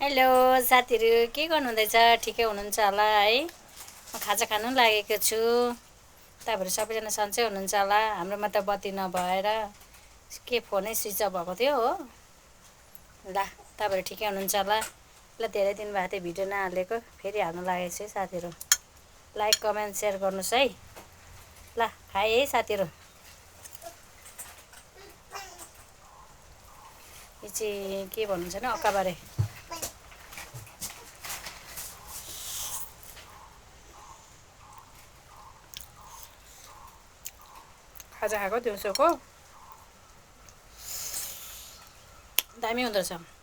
Hello साथीहरू, के गर्नुहुँदैछ? ठिकै हुनुहुन्छ होला है? म खाजा खानु लागेको छु। तपाईँहरू सबैजना सन्चै हुनुहुन्छ होला। हाम्रोमा त बत्ती नभएर के फोनै स्विच अफ भएको थियो हो। ल, तपाईँहरू ठिकै हुनुहुन्छ होला। ल, धेरै दिन भएको थियो भिडियो नहालेको, फेरि हाल्नु लागेको छु है साथीहरू। लाइक कमेन्ट सेयर गर्नुहोस् है। ल, खाएँ है साथीहरू। यो चाहिँ के भन्नुहुन्छ नि, अक्काबारे खाजा खाएको दिउँसोको दामी हुँदो रहेछ।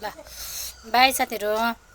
ल, बाई साथीहरू।